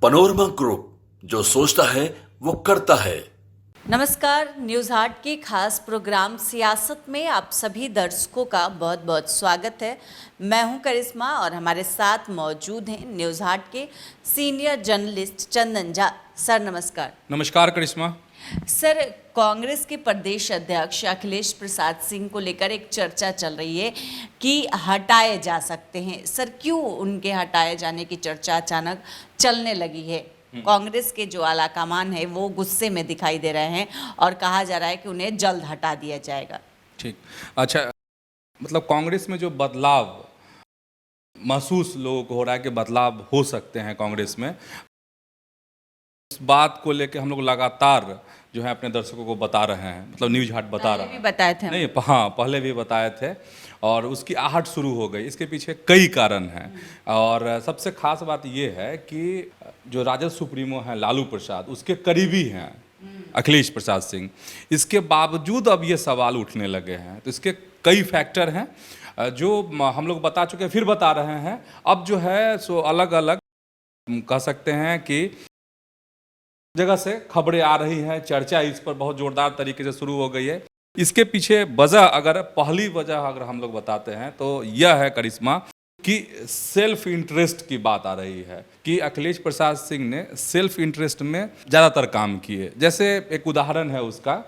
Panorama group, जो सोचता है वो करता है। नमस्कार, न्यूज़ हाट के खास प्रोग्राम सियासत में आप सभी दर्शकों का बहुत बहुत स्वागत है। मैं हूं करिश्मा और हमारे साथ मौजूद हैं न्यूज़ हाट के senior journalist Chandan Jha. Sir नमस्कार। नमस्कार करिश्मा। सर, कांग्रेस के प्रदेश अध्यक्ष अखिलेश प्रसाद सिंह को लेकर एक चर्चा चल रही है कि हटाए जा सकते हैं। सर, क्यों उनके हटाए जाने की चर्चा अचानक चलने लगी है? कांग्रेस के जो आलाकमान है वो गुस्से में दिखाई दे रहे हैं और कहा जा रहा है कि उन्हें जल्द हटा दिया जाएगा। ठीक, अच्छा, मतलब कांग्रेस में जो बदलाव महसूस लोगों को हो रहा है कि बदलाव हो सकते हैं कांग्रेस में, इस बात को लेकर हम लोग लगातार जो है अपने दर्शकों को बता रहे हैं। मतलब न्यूज हाट बता रहा है, बताए थे नहीं, हाँ, पहले भी बताए थे और उसकी आहट शुरू हो गई। इसके पीछे कई कारण हैं और सबसे खास बात ये है कि जो राजद सुप्रीमो हैं लालू प्रसाद, उसके करीबी हैं अखिलेश प्रसाद सिंह। इसके बावजूद अब ये सवाल उठने लगे हैं। तो इसके कई फैक्टर हैं जो हम लोग बता चुके हैं, फिर बता रहे हैं। अब जो है सो अलग अलग कह सकते हैं कि जगह से खबरें आ रही हैं, चर्चा इस पर बहुत जोरदार तरीके से शुरू हो गई है। इसके पीछे वजह, अगर पहली वजह अगर हम लोग बताते हैं तो यह है करिश्मा कि सेल्फ इंटरेस्ट की बात आ रही है कि अखिलेश प्रसाद सिंह ने सेल्फ इंटरेस्ट में ज़्यादातर काम किए। जैसे एक उदाहरण है उसका,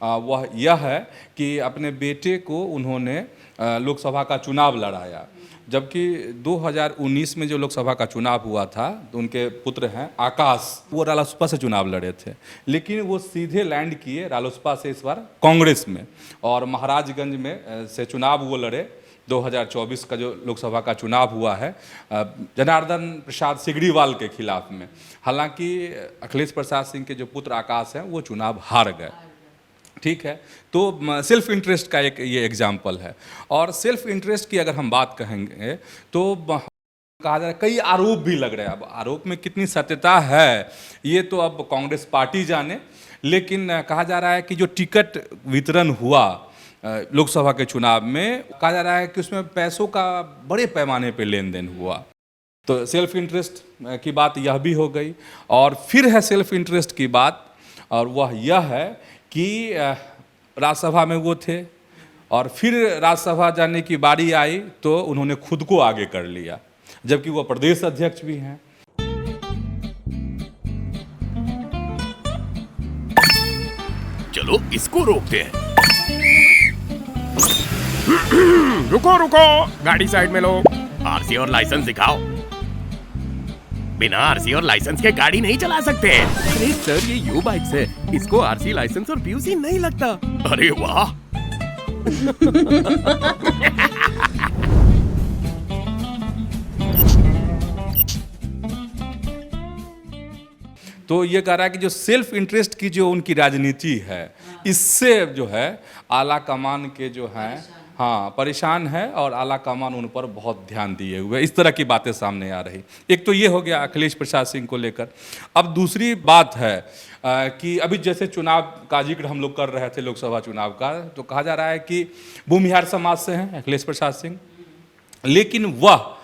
वह यह है कि अपने बेटे को उन्होंने लोकसभा का चुनाव लड़ाया। जबकि 2019 में जो लोकसभा का चुनाव हुआ था तो उनके पुत्र हैं आकाश, वो रालोसपा से चुनाव लड़े थे, लेकिन वो सीधे लैंड किए रालोसपा से इस बार कांग्रेस में। और महाराजगंज में से चुनाव वो लड़े 2024 का जो लोकसभा का चुनाव हुआ है जनार्दन प्रसाद सिगरीवाल के खिलाफ में। हालांकि अखिलेश प्रसाद सिंह के जो पुत्र आकाश हैं वो चुनाव हार गए। ठीक है, तो सेल्फ इंटरेस्ट का एक ये एग्जाम्पल है। और सेल्फ इंटरेस्ट की अगर हम बात कहेंगे तो कहा जा रहा है कई आरोप भी लग रहे हैं। अब आरोप में कितनी सत्यता है ये तो अब कांग्रेस पार्टी जाने, लेकिन कहा जा रहा है कि जो टिकट वितरण हुआ लोकसभा के चुनाव में, कहा जा रहा है कि उसमें पैसों का बड़े पैमाने पर लेन देन हुआ। तो सेल्फ इंटरेस्ट की बात यह भी हो गई। और फिर है सेल्फ इंटरेस्ट की बात, और वह यह है कि राज्यसभा में वो थे और फिर राज्यसभा जाने की बारी आई तो उन्होंने खुद को आगे कर लिया, जबकि वो प्रदेश अध्यक्ष भी हैं। चलो इसको रोकते हैं। रुको रुको, गाड़ी साइड में लो। आरसी और लाइसेंस दिखाओ। बिना आरसी और लाइसेंस के गाड़ी नहीं चला सकते। अरे सर, ये यू बाइक्स है, इसको आरसी, लाइसेंस और पीयूसी नहीं लगता। अरे वाह। तो ये कह रहा है कि जो सेल्फ इंटरेस्ट की जो उनकी राजनीति है, इससे जो है आला कमान के जो हैं, हाँ, परेशान है और आला कमान उन पर बहुत ध्यान दिए हुए, इस तरह की बातें सामने आ रही। एक तो ये हो गया अखिलेश प्रसाद सिंह को लेकर। अब दूसरी बात है कि अभी जैसे चुनाव का जिक्र हम लोग कर रहे थे, लोकसभा चुनाव का, तो कहा जा रहा है कि भूमिहार समाज से हैं अखिलेश प्रसाद सिंह, लेकिन वह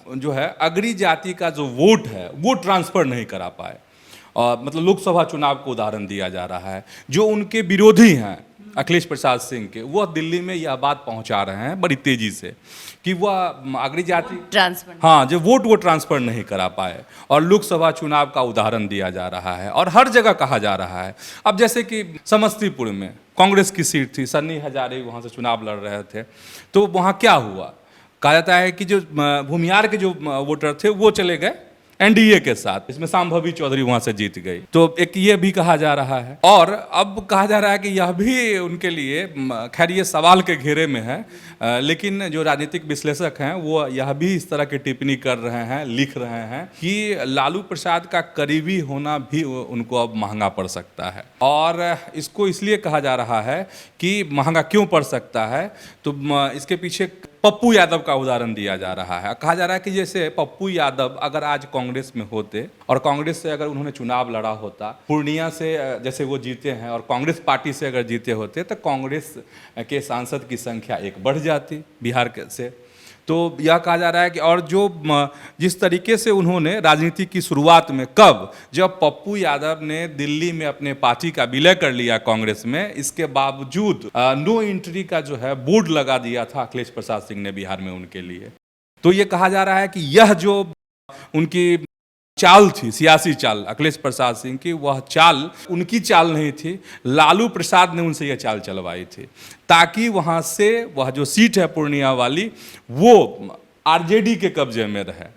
जो है अगड़ी जाति का जो वोट है वो ट्रांसफ़र नहीं करा पाए। और मतलब लोकसभा चुनाव को उदाहरण दिया जा रहा है। जो उनके विरोधी हैं अखिलेश प्रसाद सिंह के, वह दिल्ली में यह बात पहुंचा रहे हैं बड़ी तेजी से कि वह अगड़ी जाति ट्रांसफर, हाँ, जो वोट वो ट्रांसफ़र नहीं करा पाए। और लोकसभा चुनाव का उदाहरण दिया जा रहा है और हर जगह कहा जा रहा है। अब जैसे कि समस्तीपुर में कांग्रेस की सीट थी, सन्नी हजारे वहाँ से चुनाव लड़ रहे थे, तो वहाँ क्या हुआ? कहा जाता है कि जो भूमिहार के जो वोटर थे वो चले गए एनडीए के साथ, इसमें सांभवी चौधरी वहां से जीत गई। तो एक ये भी कहा जा रहा है। और अब कहा जा रहा है कि यह भी उनके लिए, खैर ये सवाल के घेरे में है, लेकिन जो राजनीतिक विश्लेषक हैं वो यह भी इस तरह की टिप्पणी कर रहे हैं, लिख रहे हैं कि लालू प्रसाद का करीबी होना भी उनको अब महंगा पड़ सकता है। और इसको इसलिए कहा जा रहा है कि महंगा क्यों पड़ सकता है, तो इसके पीछे पप्पू यादव का उदाहरण दिया जा रहा है। कहा जा रहा है कि जैसे पप्पू यादव अगर आज कांग्रेस में होते और कांग्रेस से अगर उन्होंने चुनाव लड़ा होता, पूर्णिया से जैसे वो जीते हैं और कांग्रेस पार्टी से अगर जीते होते, तो कांग्रेस के सांसद की संख्या एक बढ़ जाती बिहार से। तो यह कहा जा रहा है कि और जो जिस तरीके से उन्होंने राजनीति की शुरुआत में, कब, जब पप्पू यादव ने दिल्ली में अपने पार्टी का विलय कर लिया कांग्रेस में, इसके बावजूद नो एंट्री का जो है बोर्ड लगा दिया था अखिलेश प्रसाद सिंह ने बिहार में उनके लिए। तो ये कहा जा रहा है कि यह जो उनकी चाल थी, सियासी चाल अखिलेश प्रसाद सिंह की, वह चाल उनकी चाल नहीं थी, लालू प्रसाद ने उनसे यह चाल चलवाई थी, ताकि वहां से वह जो सीट है पूर्णिया वाली, वो आरजेडी के कब्जे में रहे।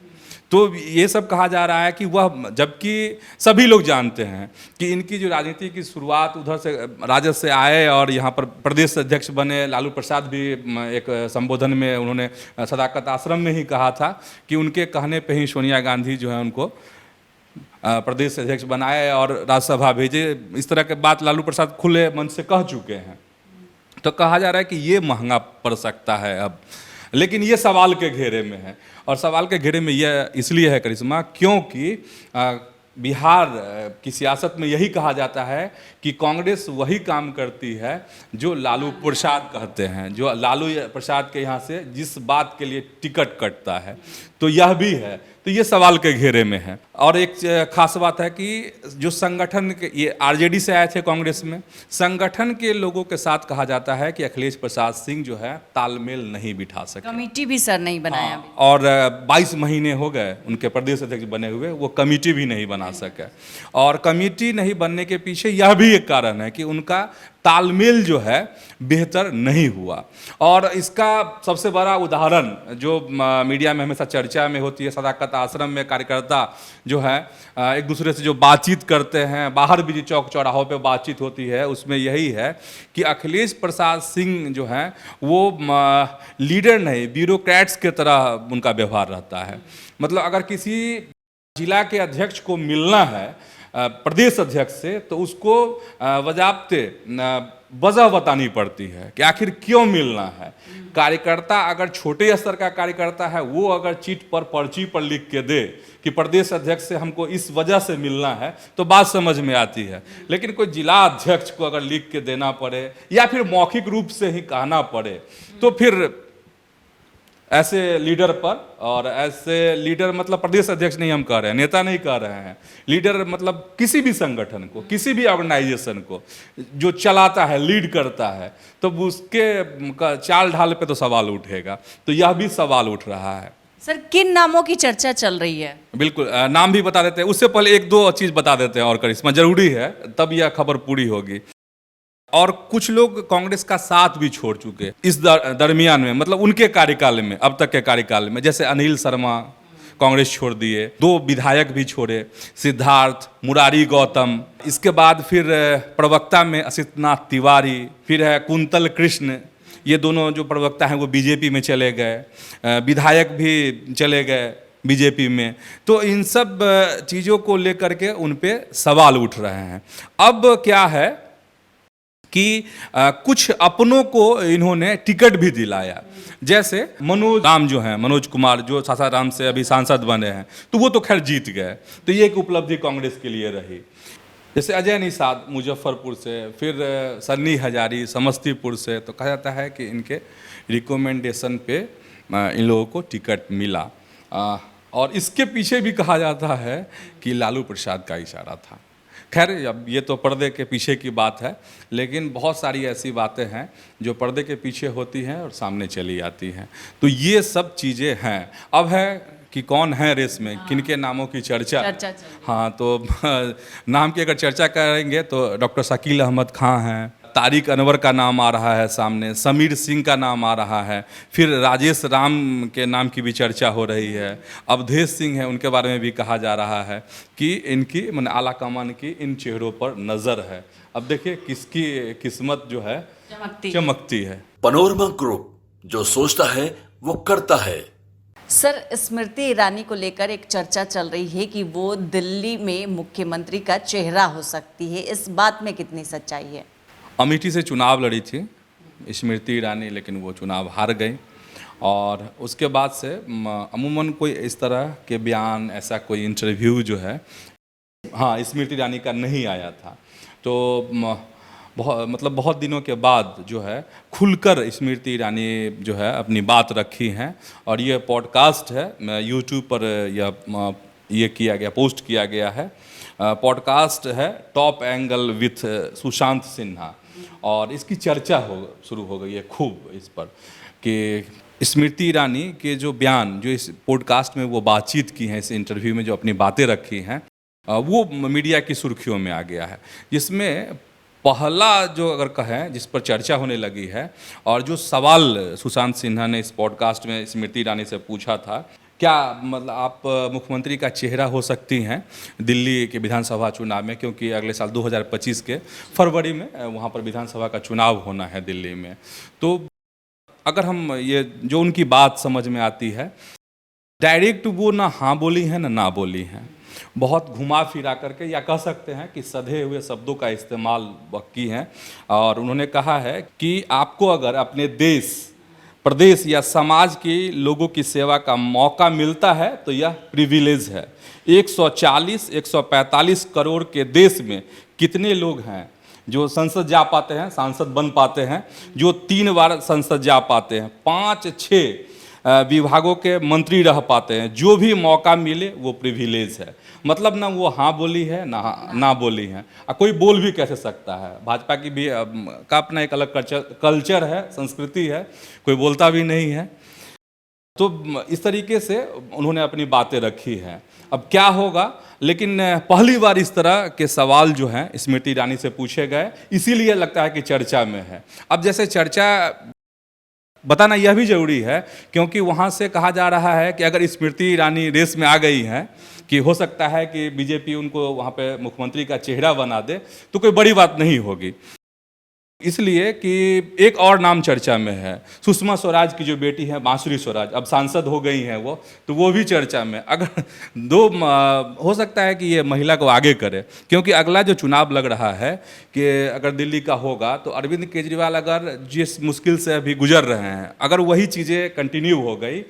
तो ये सब कहा जा रहा है कि वह, जबकि सभी लोग जानते हैं कि इनकी जो राजनीति की शुरुआत उधर से राजद से आए और यहाँ पर प्रदेश अध्यक्ष बने। लालू प्रसाद भी एक संबोधन में उन्होंने सदाकत आश्रम में ही कहा था कि उनके कहने पे ही सोनिया गांधी जो है उनको प्रदेश अध्यक्ष बनाए और राज्यसभा भेजे। इस तरह के बात लालू प्रसाद खुले मन से कह चुके हैं। तो कहा जा रहा है कि ये महंगा पड़ सकता है अब, लेकिन ये सवाल के घेरे में है। और सवाल के घेरे में यह इसलिए है करिश्मा, क्योंकि बिहार की सियासत में यही कहा जाता है कि कांग्रेस वही काम करती है जो लालू प्रसाद कहते हैं, जो लालू प्रसाद के यहाँ से जिस बात के लिए टिकट कटता है। तो यह भी है, तो ये सवाल के घेरे में है। और एक खास बात है कि जो संगठन के, ये आरजेडी से आए थे कांग्रेस में, संगठन के लोगों के साथ कहा जाता है कि अखिलेश प्रसाद सिंह जो है तालमेल नहीं बिठा सके। कमेटी भी सर नहीं बनाया। हाँ, और 22 महीने हो गए उनके प्रदेश अध्यक्ष बने हुए, वो कमेटी भी नहीं बना सके। और कमेटी नहीं बनने के पीछे यह भी एक कारण है कि उनका तालमेल जो है बेहतर नहीं हुआ। और इसका सबसे बड़ा उदाहरण जो मीडिया में हमेशा चर्चा में होती है, सदाकत आश्रम में कार्यकर्ता जो है एक दूसरे से जो बातचीत करते हैं, बाहर भी जो चौक चौराहों पे बातचीत होती है, उसमें यही है कि अखिलेश प्रसाद सिंह जो हैं वो लीडर नहीं, ब्यूरोक्रेट्स के तरह उनका व्यवहार रहता है। मतलब अगर किसी जिला के अध्यक्ष को मिलना है प्रदेश अध्यक्ष से, तो उसको बजाबते वजह बतानी पड़ती है कि आखिर क्यों मिलना है। कार्यकर्ता अगर छोटे स्तर का कार्यकर्ता है, वो अगर चिट पर, पर्ची पर लिख के दे कि प्रदेश अध्यक्ष से हमको इस वजह से मिलना है, तो बात समझ में आती है। लेकिन कोई जिला अध्यक्ष को अगर लिख के देना पड़े या फिर मौखिक रूप से ही कहना पड़े, तो फिर ऐसे लीडर पर, और ऐसे लीडर मतलब प्रदेश अध्यक्ष नहीं हम कह रहे हैं, नेता नहीं कह रहे हैं, लीडर मतलब किसी भी संगठन को, किसी भी ऑर्गेनाइजेशन को जो चलाता है, लीड करता है, तो उसके चाल ढाल पे तो सवाल उठेगा। तो यह भी सवाल उठ रहा है। सर, किन नामों की चर्चा चल रही है? बिल्कुल, नाम भी बता देते हैं, उससे पहले एक दो चीज़ बता देते हैं और करिश्मा, जरूरी है, तब यह खबर पूरी होगी। और कुछ लोग कांग्रेस का साथ भी छोड़ चुके इस दरमियान में, मतलब उनके कार्यकाल में, अब तक के कार्यकाल में, जैसे अनिल शर्मा कांग्रेस छोड़ दिए, 2 विधायक भी छोड़े, सिद्धार्थ, मुरारी गौतम, इसके बाद फिर प्रवक्ता में असितनाथ तिवारी, फिर है कुंतल कृष्ण, ये दोनों जो प्रवक्ता हैं वो बीजेपी में चले गए, विधायक भी चले गए बीजेपी में। तो इन सब चीज़ों को लेकर के उन पे सवाल उठ रहे हैं। अब क्या है कि कुछ अपनों को इन्होंने टिकट भी दिलाया, जैसे मनोज राम जो हैं, मनोज कुमार जो सासाराम से अभी सांसद बने हैं, तो वो तो खैर जीत गए, तो ये एक उपलब्धि कांग्रेस के लिए रही। जैसे अजय निषाद मुजफ्फरपुर से, फिर सन्नी हजारी समस्तीपुर से, तो कहा जाता है कि इनके रिकमेंडेशन पे इन लोगों को टिकट मिला। और इसके पीछे भी कहा जाता है कि लालू प्रसाद का इशारा था। खैर, अब ये तो पर्दे के पीछे की बात है, लेकिन बहुत सारी ऐसी बातें हैं जो पर्दे के पीछे होती हैं और सामने चली आती हैं। तो ये सब चीज़ें हैं। अब है कि कौन है रेस में, किनके नामों की चर्चा। हाँ, तो नाम की अगर चर्चा करेंगे तो डॉक्टर शकील अहमद खां हैं, तारिक अनवर का नाम आ रहा है सामने, समीर सिंह का नाम आ रहा है, फिर राजेश राम के नाम की भी चर्चा हो रही है, अवधेश सिंह है, उनके बारे में भी कहा जा रहा है कि इनकी माने आला कमान की इन चेहरों पर नज़र है। अब देखिए किसकी किस्मत जो है चमकती है। पनोरमा ग्रुप, जो सोचता है वो करता है। सर, स्मृति ईरानी को लेकर एक चर्चा चल रही है कि वो दिल्ली में मुख्यमंत्री का चेहरा हो सकती है, इस बात में कितनी सच्चाई है? अमेठी से चुनाव लड़ी थी स्मृति ईरानी, लेकिन वो चुनाव हार गई, और उसके बाद से अमूमन कोई इस तरह के बयान, ऐसा कोई इंटरव्यू जो है, हाँ, स्मृति ईरानी का नहीं आया था। तो बहुत दिनों के बाद जो है खुलकर स्मृति ईरानी जो है अपनी बात रखी हैं। और ये पॉडकास्ट है, यूट्यूब पर ये किया गया, पोस्ट किया गया है। पॉडकास्ट है top angle with Sushant Sinha, और इसकी चर्चा शुरू हो गई है खूब इस पर कि स्मृति ईरानी के जो बयान जो इस पॉडकास्ट में वो बातचीत की हैं, इस इंटरव्यू में जो अपनी बातें रखी हैं, वो मीडिया की सुर्खियों में आ गया है। जिसमें पहला जो अगर कहें जिस पर चर्चा होने लगी है, और जो सवाल सुशांत सिन्हा ने इस पॉडकास्ट में स्मृति ईरानी से पूछा था, क्या मतलब आप मुख्यमंत्री का चेहरा हो सकती हैं दिल्ली के विधानसभा चुनाव में, क्योंकि अगले साल 2025 के फरवरी में वहाँ पर विधानसभा का चुनाव होना है दिल्ली में। तो अगर हम ये जो उनकी बात समझ में आती है, डायरेक्ट वो ना हाँ बोली हैं ना बोली हैं, बहुत घुमा फिरा करके, या कह सकते हैं कि सधे हुए शब्दों का इस्तेमाल की हैं। और उन्होंने कहा है कि आपको अगर अपने देश, प्रदेश या समाज के लोगों की सेवा का मौका मिलता है तो यह प्रिविलेज है। 145 करोड़ के देश में कितने लोग हैं जो संसद जा पाते हैं, सांसद बन पाते हैं, जो 3 बार संसद जा पाते हैं, 5-6 विभागों के मंत्री रह पाते हैं। जो भी मौका मिले वो प्रिविलेज है। मतलब ना वो हाँ बोली है ना बोली है। कोई बोल भी कैसे सकता है? भाजपा की भी का अपना एक अलग कल्चर है, संस्कृति है, कोई बोलता भी नहीं है। तो इस तरीके से उन्होंने अपनी बातें रखी हैं। अब क्या होगा, लेकिन पहली बार इस तरह के सवाल जो हैं स्मृति ईरानी से पूछे गए, इसीलिए लगता है कि चर्चा में है। अब जैसे चर्चा बताना यह भी जरूरी है, क्योंकि वहाँ से कहा जा रहा है कि अगर स्मृति ईरानी रेस में आ गई हैं कि हो सकता है कि बीजेपी उनको वहाँ पे मुख्यमंत्री का चेहरा बना दे, तो कोई बड़ी बात नहीं होगी। इसलिए कि एक और नाम चर्चा में है, सुषमा स्वराज की जो बेटी है बांसुरी स्वराज, अब सांसद हो गई हैं वो, तो वो भी चर्चा में। अगर हो सकता है कि ये महिला को आगे करे, क्योंकि अगला जो चुनाव लग रहा है कि अगर दिल्ली का होगा तो अरविंद केजरीवाल अगर जिस मुश्किल से अभी गुजर रहे हैं, अगर वही चीज़ें कंटिन्यू हो गई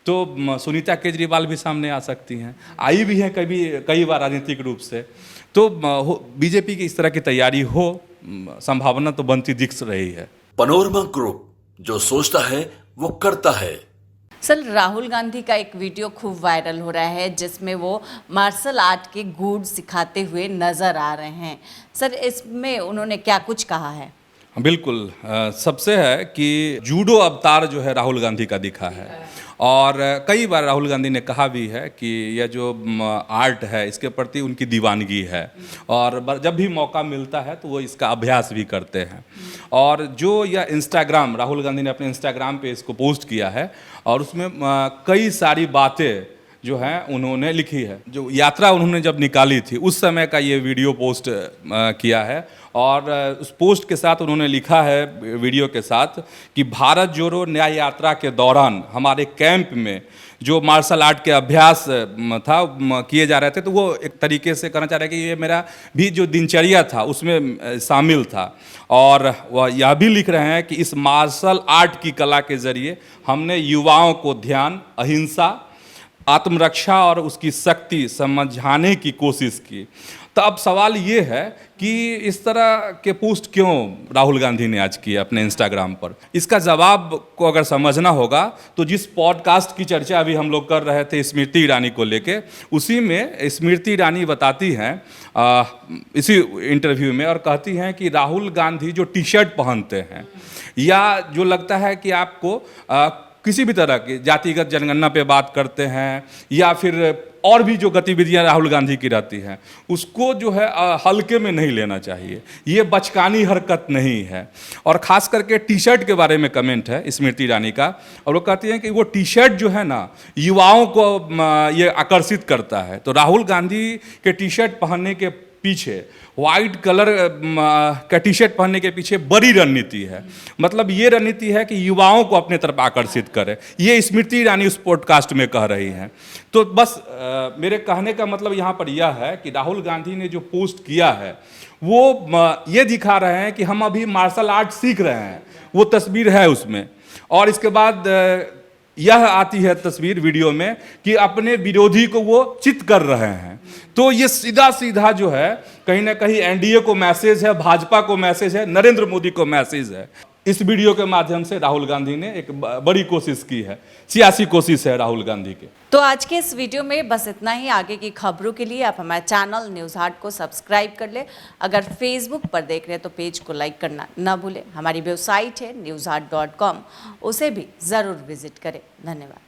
तो सुनीता केजरीवाल भी सामने आ सकती हैं, आई भी हैं कई बार राजनीतिक रूप से। तो बीजेपी की इस तरह की तैयारी हो, संभावना तो बनती दिख रही है। पनोरमा ग्रुप, जो सोचता है वो करता है। सर, राहुल गांधी का एक वीडियो खूब वायरल हो रहा है जिसमें वो मार्शल आर्ट के गुण सिखाते हुए नजर आ रहे हैं। सर, इसमें उन्होंने क्या कुछ कहा है? बिल्कुल, सबसे है कि जूडो अवतार जो है राहुल गांधी का दिखा है, और कई बार राहुल गांधी ने कहा भी है कि यह जो आर्ट है इसके प्रति उनकी दीवानगी है, और जब भी मौका मिलता है तो वो इसका अभ्यास भी करते हैं। और जो यह इंस्टाग्राम, राहुल गांधी ने अपने इंस्टाग्राम पे इसको पोस्ट किया है, और उसमें कई सारी बातें जो हैं उन्होंने लिखी है। जो यात्रा उन्होंने जब निकाली थी उस समय का ये वीडियो पोस्ट किया है, और उस पोस्ट के साथ उन्होंने लिखा है वीडियो के साथ कि भारत जोड़ो न्याय यात्रा के दौरान हमारे कैंप में जो मार्शल आर्ट के अभ्यास था किए जा रहे थे, तो वो एक तरीके से कहना चाह रहे हैं कि ये मेरा भी जो दिनचर्या था उसमें शामिल था। और वह यह भी लिख रहे हैं कि इस मार्शल आर्ट की कला के ज़रिए हमने युवाओं को ध्यान, अहिंसा, आत्मरक्षा और उसकी शक्ति समझाने की कोशिश की। तो अब सवाल ये है कि इस तरह के पोस्ट क्यों राहुल गांधी ने आज किया अपने इंस्टाग्राम पर। इसका जवाब को अगर समझना होगा तो जिस पॉडकास्ट की चर्चा अभी हम लोग कर रहे थे स्मृति ईरानी को लेके, उसी में स्मृति ईरानी बताती हैं इसी इंटरव्यू में, और कहती हैं कि राहुल गांधी जो टी शर्ट पहनते हैं, या जो लगता है कि आपको किसी भी तरह की जातिगत जनगणना पे बात करते हैं, या फिर और भी जो गतिविधियां राहुल गांधी की रहती हैं, उसको जो है हल्के में नहीं लेना चाहिए। ये बचकानी हरकत नहीं है। और ख़ास करके टी शर्ट के बारे में कमेंट है स्मृति ईरानी का, और वो कहती हैं कि वो टी शर्ट जो है ना युवाओं को ये आकर्षित करता है। तो राहुल गांधी के टी शर्ट पहनने के पीछे, वाइट कलर का टी शर्ट पहनने के पीछे बड़ी रणनीति है। मतलब ये रणनीति है कि युवाओं को अपने तरफ आकर्षित करे। ये स्मृति ईरानी उस पॉडकास्ट में कह रही हैं। तो बस मेरे कहने का मतलब यहाँ पर यह है कि राहुल गांधी ने जो पोस्ट किया है वो ये दिखा रहे हैं कि हम अभी मार्शल आर्ट सीख रहे हैं, वो तस्वीर है उसमें। और इसके बाद यह आती है तस्वीर वीडियो में कि अपने विरोधी को वो चित कर रहे हैं। तो ये सीधा सीधा जो है कहीं ना कहीं एनडीए को मैसेज है, भाजपा को मैसेज है, नरेंद्र मोदी को मैसेज है। इस वीडियो के माध्यम से राहुल गांधी ने एक बड़ी कोशिश की है, सियासी कोशिश है राहुल गांधी की। तो आज के इस वीडियो में बस इतना ही। आगे की खबरों के लिए आप हमारे चैनल न्यूज़ हाट को सब्सक्राइब कर ले। अगर फेसबुक पर देख रहे हैं तो पेज को लाइक करना ना भूलें। हमारी वेबसाइट है newsheart.com, उसे भी ज़रूर विजिट करें। धन्यवाद।